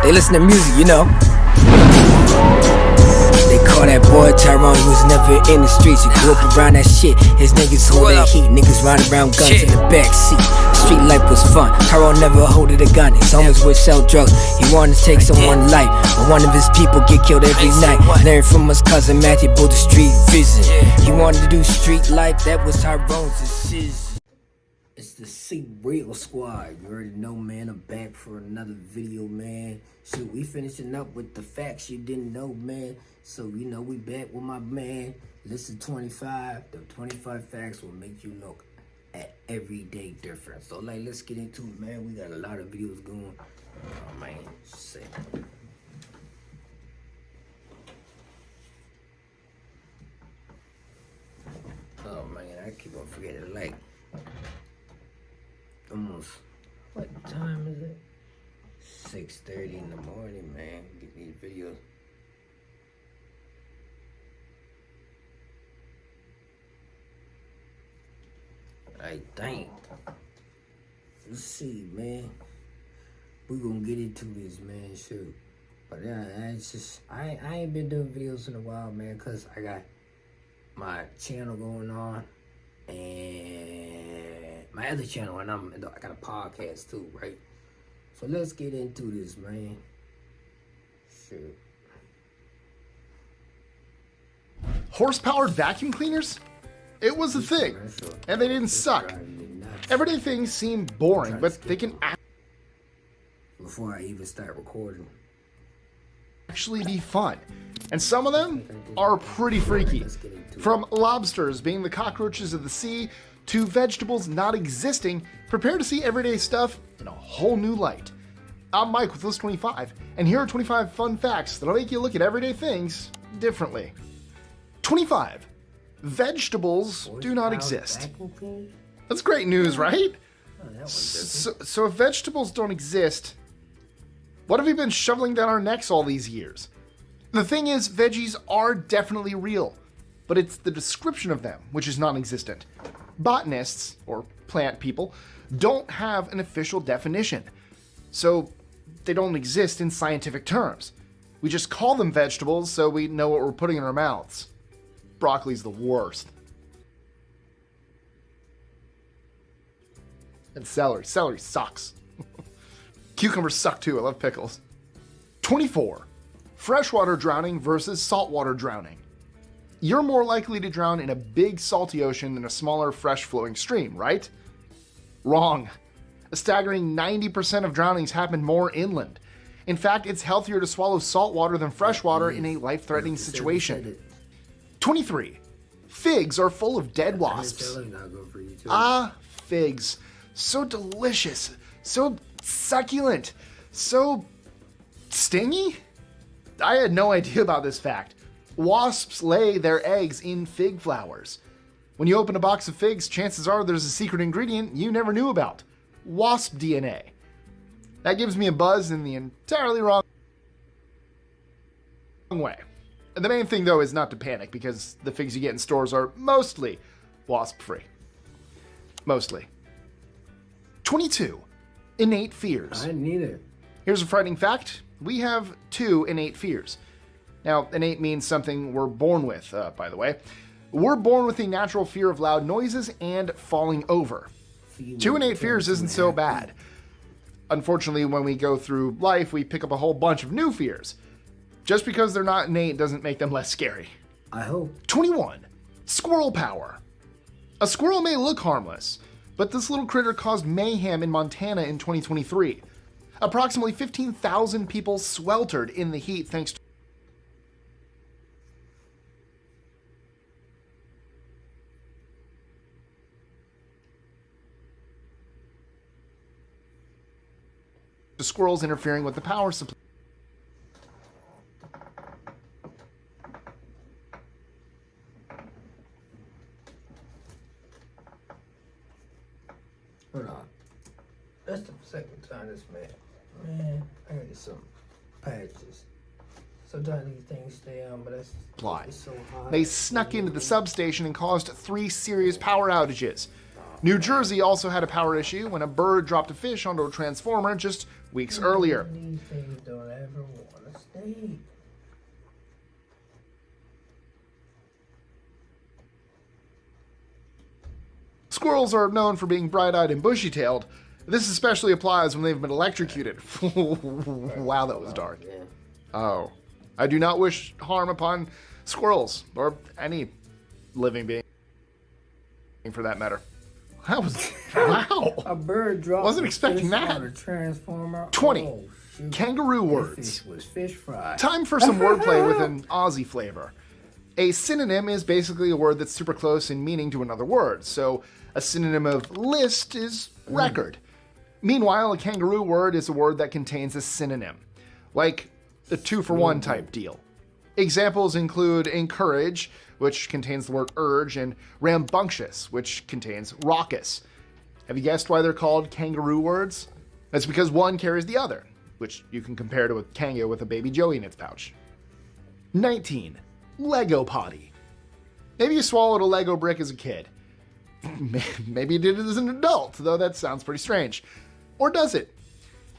They listen to music, you know. They call that boy Tyrone, he was never in the streets. He grew up around that shit. His niggas hold that heat, niggas ride around guns in the backseat. Street life was fun, Tyrone never holded a gun. His homies would sell drugs, he wanted to take someone's life, but one of his people get killed every night. Learned from his cousin Matthew, built a street vision. He wanted to do street life, that was Tyrone's decision. It's the Seereal squad. You already know, man. I'm back for another video, man. Shoot, we finishing up with the facts you didn't know, man. So, you know, we back with my man. Listen 25. The 25 facts will make you look at everyday difference. So, like, let's get into it, man. We got a lot of videos going. Oh, man. Shit. Oh, man. I keep on forgetting, like, almost, what time is it? 6:30 in the morning, man. Get these videos. I think. Let's see, man. We gonna get into this, man. Shoot. But yeah, it's just I ain't been doing videos in a while, man, cause I got my channel going on and my other channel, and I got a podcast too, right? So let's get into this, man. Shoot. Horse-powered vacuum cleaners? It was a thing, and they didn't suck. Everyday things seem boring, but they can Before I even start recording. actually be fun. And some of them are pretty freaky. From lobsters being the cockroaches of the sea, to vegetables not existing, prepare to see everyday stuff in a whole new light. I'm Mike with List 25, and here are 25 fun facts that'll make you look at everyday things differently. 25. Vegetables do not exist. That's great news, right? So if vegetables don't exist, what have we been shoveling down our necks all these years? The thing is, veggies are definitely real, but it's the description of them which is non-existent. Botanists, or plant people, don't have an official definition, so they don't exist in scientific terms. We just call them vegetables so we know what we're putting in our mouths. Broccoli's the worst. And celery. Celery sucks. Cucumbers suck too. I love pickles. 24. Freshwater drowning versus saltwater drowning. You're more likely to drown in a big salty ocean than a smaller fresh flowing stream, right? Wrong. A staggering 90% of drownings happen more inland. In fact, it's healthier to swallow salt water than fresh water in a life-threatening situation. 23. Figs are full of dead wasps. Ah, figs. So delicious. So succulent. So stingy? I had no idea about this fact. Wasps lay their eggs in fig flowers. When you open a box of figs, chances are there's a secret ingredient you never knew about. Wasp DNA. That gives me a buzz in the entirely wrong way. And the main thing, though, is not to panic, because the figs you get in stores are mostly wasp-free. Mostly. 22. Innate fears. I didn't either. Here's a frightening fact. We have 2 innate fears. Now, innate means something we're born with, by the way. We're born with a natural fear of loud noises and falling over. 2 innate fears isn't so bad. Unfortunately, when we go through life, we pick up a whole bunch of new fears. Just because they're not innate doesn't make them less scary. I hope. 21. Squirrel power. A squirrel may look harmless, but this little critter caused mayhem in Montana in 2023. Approximately 15,000 people sweltered in the heat thanks to squirrels interfering with the power supply. Hold on. That's the second time this man, I gotta get some patches. Sometimes these things stay on, but it's so hot. They snuck into the substation and caused 3 serious power outages. New Jersey also had a power issue when a bird dropped a fish onto a transformer just weeks earlier. These things don't ever want to stay. Squirrels are known for being bright-eyed and bushy-tailed. This especially applies when they've been electrocuted. Wow, that was dark. Oh. I do not wish harm upon squirrels, or any living being, for that matter. That was... Wow! A bird dropped Wasn't expecting that. on a transformer. 20. Oh, shoot. Kangaroo That words. fish was fish fry. Time for some wordplay with an Aussie flavor. A synonym is basically a word that's super close in meaning to another word, so a synonym of list is record. Meanwhile, a kangaroo word is a word that contains a synonym, like a 2-for-1 type deal. Examples include encourage, which contains the word urge, and rambunctious, which contains raucous. Have you guessed why they're called kangaroo words? That's because one carries the other, which you can compare to a kangaroo with a baby joey in its pouch. 19. Lego potty. Maybe you swallowed a Lego brick as a kid. Maybe you did it as an adult, though that sounds pretty strange. Or does it?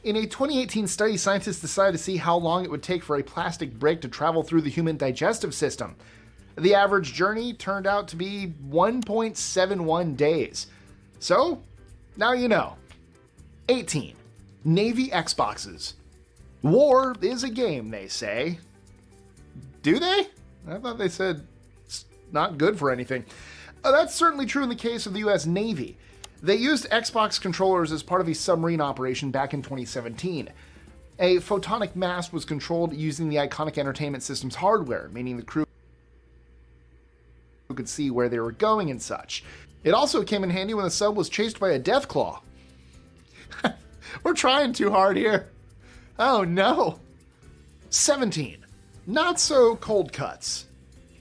In a 2018 study, scientists decided to see how long it would take for a plastic brick to travel through the human digestive system. The average journey turned out to be 1.71 days. So, now you know. 18. Navy Xboxes. War is a game, they say. Do they? I thought they said it's not good for anything. That's certainly true in the case of the US Navy. They used Xbox controllers as part of a submarine operation back in 2017. A photonic mast was controlled using the iconic entertainment system's hardware, meaning the crew could see where they were going and such. It also came in handy when the sub was chased by a deathclaw. We're trying too hard here. Oh no. 17. Not so cold cuts.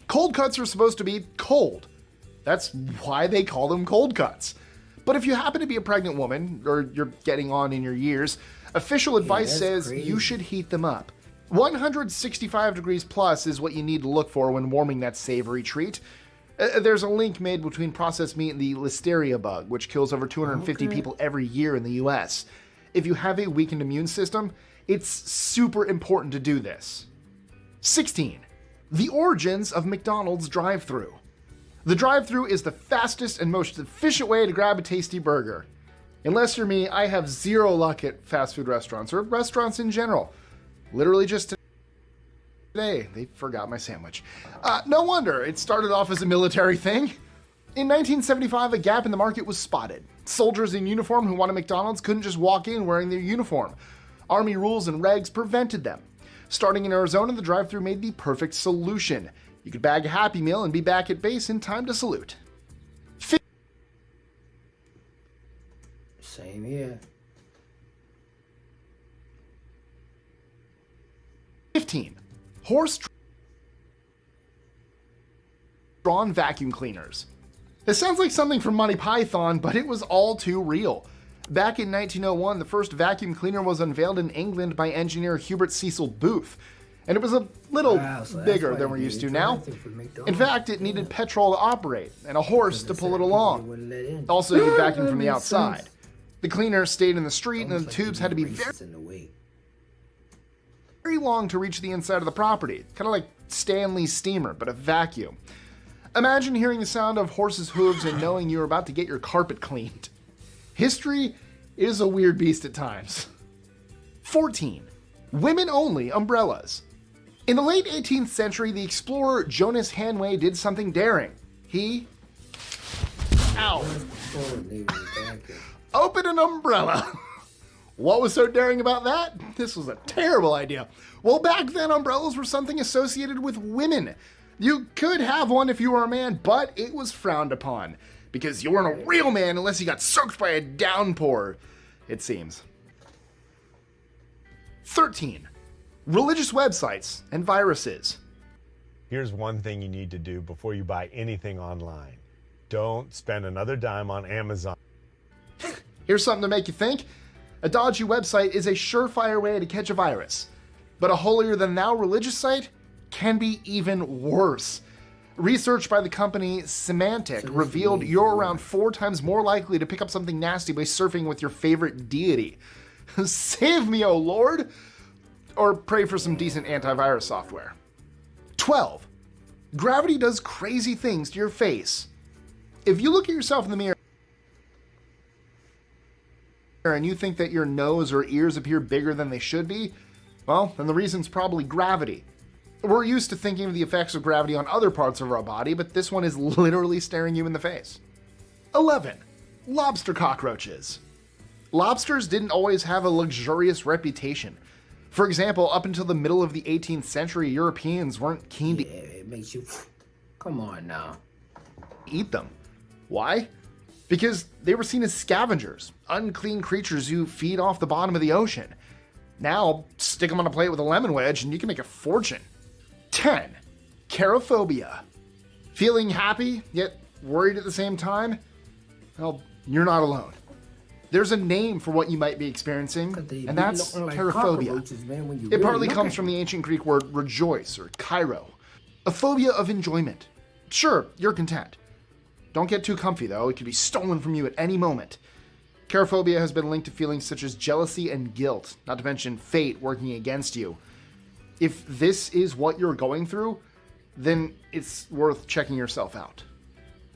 Cold cuts are supposed to be cold. That's why they call them cold cuts. But if you happen to be a pregnant woman, or you're getting on in your years, official advice says you should heat them up. 165 degrees plus is what you need to look for when warming that savory treat. There's a link made between processed meat and the listeria bug, which kills over 250 people every year in the US. If you have a weakened immune system, it's super important to do this. 16. The origins of McDonald's drive-thru. The drive-thru is the fastest and most efficient way to grab a tasty burger. Unless you're me, I have zero luck at fast food restaurants, or restaurants in general. Literally just today, they forgot my sandwich. No wonder, it started off as a military thing. In 1975, a gap in the market was spotted. Soldiers in uniform who wanted McDonald's couldn't just walk in wearing their uniform. Army rules and regs prevented them. Starting in Arizona, the drive-thru made the perfect solution. You could bag a Happy Meal and be back at base in time to salute. Same here. 15. Horse-drawn vacuum cleaners. This sounds like something from Monty Python, but it was all too real. Back in 1901, the first vacuum cleaner was unveiled in England by engineer Hubert Cecil Booth, and it was a little bigger than we're used to now. In fact, it needed petrol to operate, and a horse to pull it along. Also, you could vacuum from the outside. The cleaner stayed in the street, and the tubes had to be very long to reach the inside of the property, kind of like Stanley's steamer, but a vacuum. Imagine hearing the sound of horses' hooves and knowing you were about to get your carpet cleaned. History is a weird beast at times. 14. Women-only umbrellas. In the late 18th century, the explorer Jonas Hanway did something daring. He... opened an umbrella. What was so daring about that? This was a terrible idea. Well, back then, umbrellas were something associated with women. You could have one if you were a man, but it was frowned upon, because you weren't a real man unless you got soaked by a downpour, it seems. 13. Religious websites and viruses. Here's one thing you need to do before you buy anything online. Don't spend another dime on Amazon. Here's something to make you think. A dodgy website is a surefire way to catch a virus. But a holier-than-thou religious site can be even worse. Research by the company Semantic revealed you're around 4 times more likely to pick up something nasty by surfing with your favorite deity. Save me, oh Lord! Or pray for some decent antivirus software. 12. Gravity does crazy things to your face. If you look at yourself in the mirror and you think that your nose or ears appear bigger than they should be, well, then the reason's probably gravity. We're used to thinking of the effects of gravity on other parts of our body, but this one is literally staring you in the face. 11. Lobster cockroaches. Lobsters didn't always have a luxurious reputation. For example, up until the middle of the 18th century, Europeans weren't keen to It makes you. Come on now. eat them. Why? Because they were seen as scavengers, unclean creatures who feed off the bottom of the ocean. Now, stick them on a plate with a lemon wedge and you can make a fortune. 10. Cherophobia. Feeling happy, yet worried at the same time? Well, you're not alone. There's a name for what you might be experiencing, and that's cherophobia. It partly comes from the ancient Greek word rejoice, or kairo, a phobia of enjoyment. Sure, you're content. Don't get too comfy, though. It could be stolen from you at any moment. Cherophobia has been linked to feelings such as jealousy and guilt, not to mention fate working against you. If this is what you're going through, then it's worth checking yourself out.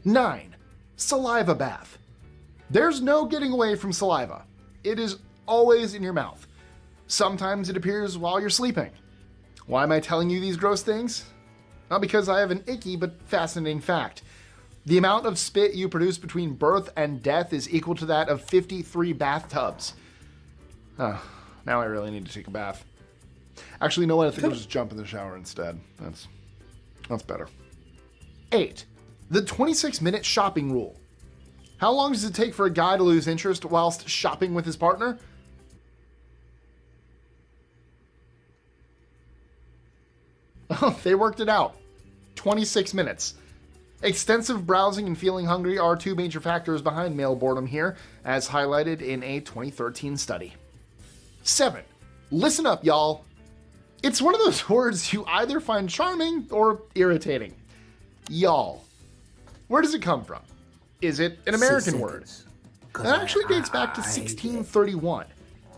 9. Saliva bath. There's no getting away from saliva. It is always in your mouth. Sometimes it appears while you're sleeping. Why am I telling you these gross things? Not because I have an icky but fascinating fact. The amount of spit you produce between birth and death is equal to that of 53 bathtubs. Oh, now I really need to take a bath. Actually, you know what? I think I'll just jump in the shower instead. That's better. 8. The 26-minute shopping rule. How long does it take for a guy to lose interest whilst shopping with his partner? Oh, they worked it out. 26 minutes. Extensive browsing and feeling hungry are 2 major factors behind male boredom here, as highlighted in a 2013 study. 7. Listen up, y'all. It's one of those words you either find charming or irritating. Y'all. Where does it come from? Is it an American word? It actually dates back to 1631.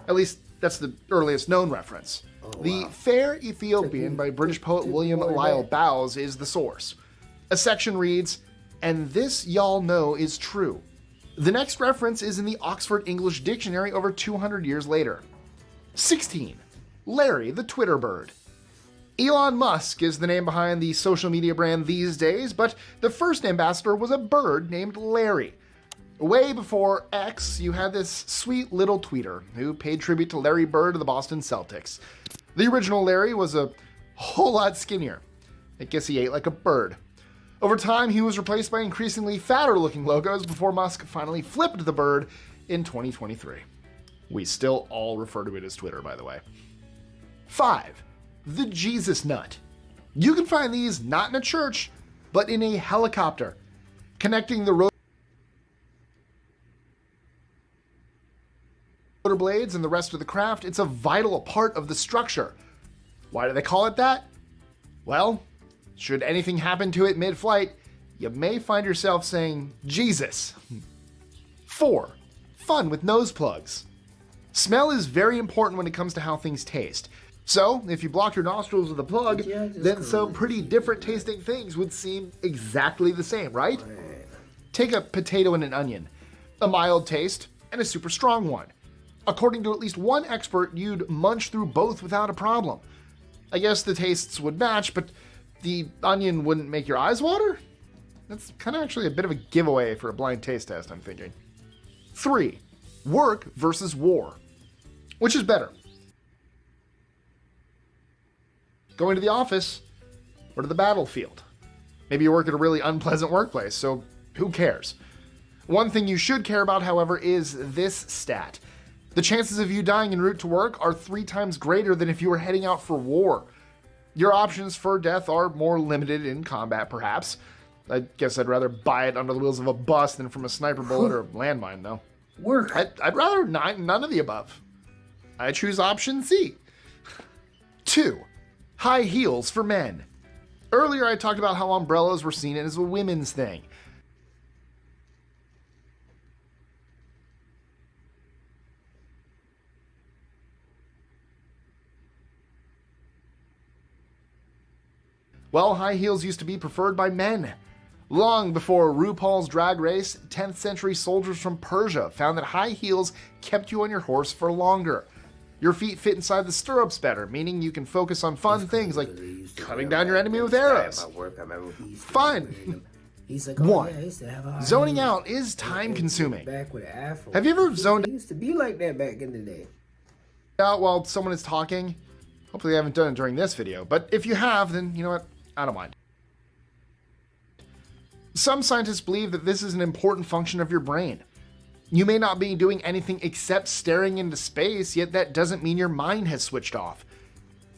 At least that's the earliest known reference. The Fair Ethiopian by British poet William Lyle Bowes is the source. A section reads, "And this y'all know is true." The next reference is in the Oxford English Dictionary over 200 years later. 16. Larry the Twitter bird. Elon Musk is the name behind the social media brand these days, but the first ambassador was a bird named Larry. Way before X, you had this sweet little tweeter who paid tribute to Larry Bird of the Boston Celtics. The original Larry was a whole lot skinnier. I guess he ate like a bird. Over time, he was replaced by increasingly fatter looking logos before Musk finally flipped the bird in 2023. We still all refer to it as Twitter, by the way. 5. The Jesus Nut. You can find these not in a church, but in a helicopter. Connecting the rotor blades and the rest of the craft, it's a vital part of the structure. Why do they call it that? Well, should anything happen to it mid-flight, you may find yourself saying, Jesus. 4. Fun with nose plugs. Smell is very important when it comes to how things taste. So, if you block your nostrils with a plug, then some pretty different tasting things would seem exactly the same, right? Take a potato and an onion. A mild taste and a super strong one. According to at least one expert, you'd munch through both without a problem. I guess the tastes would match, but the onion wouldn't make your eyes water? That's kind of actually a bit of a giveaway for a blind taste test, I'm thinking. 3. Work versus war. Which is better? Going to the office or to the battlefield? Maybe you work at a really unpleasant workplace, so who cares? One thing you should care about, however, is this stat. The chances of you dying en route to work are 3 times greater than if you were heading out for war. Your options for death are more limited in combat, perhaps. I guess I'd rather buy it under the wheels of a bus than from a sniper bullet or landmine, though. Work. I'd rather none of the above. I choose option C. 2. High heels for men. Earlier, I talked about how umbrellas were seen as a women's thing. Well, high heels used to be preferred by men. Long before RuPaul's Drag Race, 10th century soldiers from Persia found that high heels kept you on your horse for longer. Your feet fit inside the stirrups better, meaning you can focus on fun things like cutting down your enemy with arrows. Fun. He's like, One. yeah, I used to have a Zoning out is time consuming. back with an afro. Have you ever zoned It used to be like that back in the day. out while someone is talking? Hopefully I haven't done it during this video, but if you have, then you know what? I don't mind. Some scientists believe that this is an important function of your brain. You may not be doing anything except staring into space, yet that doesn't mean your mind has switched off.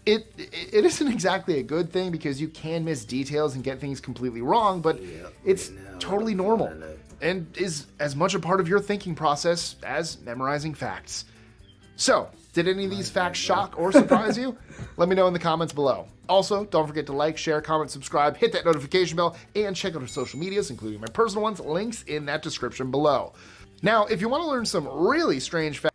It isn't exactly a good thing because you can miss details and get things completely wrong, but it's totally normal and is as much a part of your thinking process as memorizing facts. So, did any of these facts shock or surprise you? Let me know in the comments below. Also, don't forget to like, share, comment, subscribe, hit that notification bell, and check out our social medias, including my personal ones, links in that description below. Now, if you want to learn some really strange facts,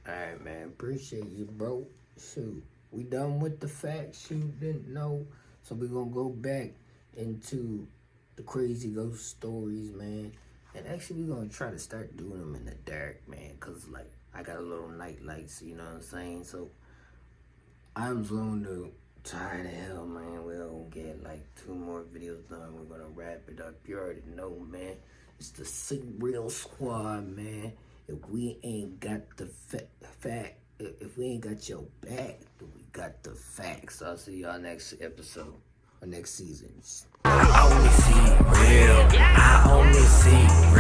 Alright, man. Appreciate you, bro. Shoot. We done with the facts you didn't know. So we gonna go back into the crazy ghost stories, man. And actually, we gonna try to start doing them in the dark, man. Cause, like, I got a little night lights, you know what I'm saying? So, I'm going to tired of hell, man. We're gonna get, like, 2 more videos done. We're gonna wrap it up. You already know, man. It's the Seereal squad, man. If we ain't got the if we ain't got your back, then we got the facts. I'll see y'all next episode or next season. I only see real. I only see